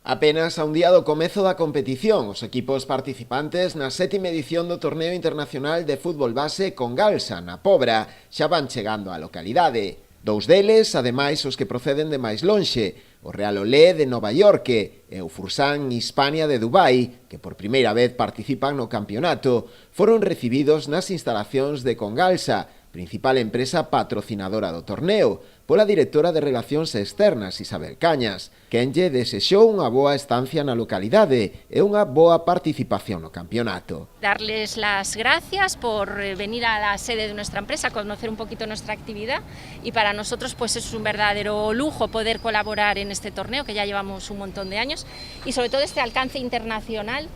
Apenas a un día do comezo da competición, os equipos participantes na 7ª edición do Torneo Internacional de Fútbol Base Congalsa, na Pobra, xa van chegando á localidade. Dous deles, ademais, os que proceden de máis lonxe, o Real Olé de Nova York e o Fursan Hispania de Dubai, que por primeira vez participan no campeonato, foron recibidos nas instalacións de Congalsa, principal empresa patrocinadora do torneo, pola directora de Relacións Externas, Isabel Cañas, quen lle desexou unha boa estancia na localidade e unha boa participación no campeonato. Darles las gracias por venir a la sede de nuestra empresa, conocer un poquito nuestra actividad, y para nosotros pues es un verdadero lujo poder colaborar en este torneo que ya llevamos un montón de años, y sobre todo este alcance internacional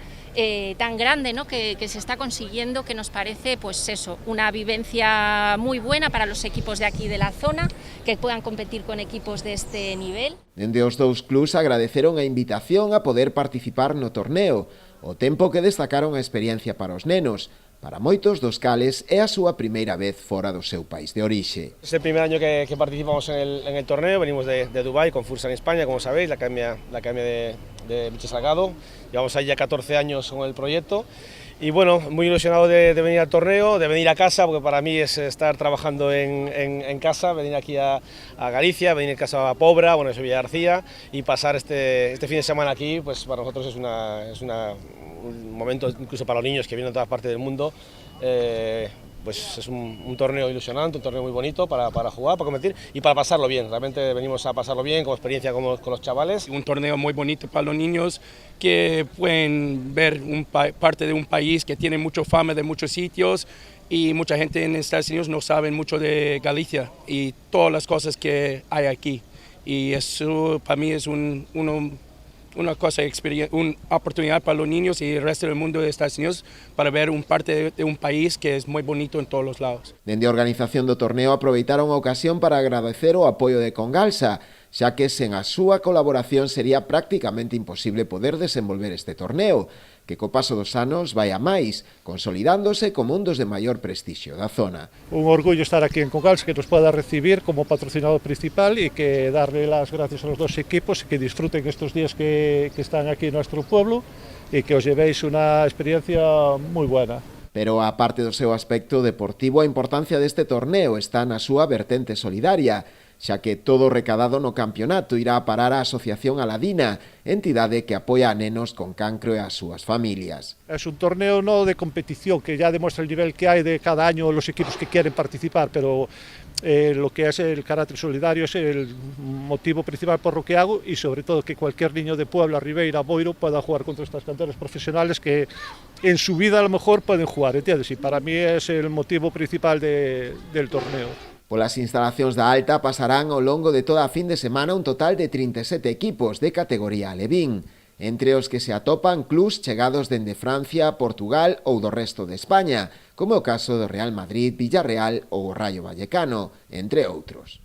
tan grande, ¿no? que se está consiguiendo, que nos parece pues eso, una vivencia muy buena para los equipos de aquí de la zona, que puedan competir con equipos de este nivel. Dende os dous clubs agradeceron a invitación a poder participar no torneo, o tempo que destacaron a experiencia para os nenos. Para moitos dos cales é a súa primeira vez fora do seu país de orixe. Es el primer año que participamos en el torneo, venimos de Dubái con Fursan España, como sabéis, la academia de Michel Salgado. Llevamos ahí ya 14 años con el proyecto y bueno, muy ilusionado de venir al torneo, de venir a casa, porque para mí es estar trabajando en casa, venir aquí a Galicia, venir a casa a Pobra, bueno, soy Villa García, y pasar este fin de semana aquí, pues para nosotros es un momento, incluso para los niños que vienen de todas partes del mundo, pues es un torneo ilusionante, un torneo muy bonito para jugar, para competir y para pasarlo bien. Realmente venimos a pasarlo bien, como experiencia con los chavales. Un torneo muy bonito para los niños que pueden ver parte de un país que tiene mucha fama de muchos sitios, y mucha gente en Estados Unidos no sabe mucho de Galicia y todas las cosas que hay aquí. Y eso para mí es una oportunidad para los niños y el resto del mundo de Estados Unidos para ver parte de un país que es muy bonito en todos los lados. Dende a organización do torneo aproveitaron a ocasión para agradecer o apoio de Congalsa, xa que sen a súa colaboración sería prácticamente imposible poder desenvolver este torneo, que co paso dos anos vai a máis, consolidándose como un dos de maior prestixio da zona. Un orgullo estar aquí en Congalsa, que nos pueda recibir como patrocinador principal y que darle las gracias a los dos equipos y que disfruten estos días que están aquí en nuestro pueblo y que os llevéis una experiencia muy buena. Pero a parte do seu aspecto deportivo, a importancia deste torneo está na súa vertente solidaria, xa que todo o recadado no campeonato irá a parar á Asociación Aladina, entidade que apoia a nenos con cancro e as súas familias. Es un torneo no de competición, que ya demuestra el nivel que hay de cada año los equipos que quieren participar, pero lo que es el carácter solidario es el motivo principal por lo que hago, y sobre todo que cualquier niño de Puebla, Ribeira, Boiro pueda jugar contra estas canteras profesionales que en su vida a lo mejor pueden jugar, ¿entiendes? Y para mí es el motivo principal del torneo. Polas instalacións da Alta pasarán ao longo de toda a fin de semana un total de 37 equipos de categoría alevín, entre os que se atopan clubs chegados dende Francia, Portugal ou do resto de España, como o caso do Real Madrid, Villarreal ou o Rayo Vallecano, entre outros.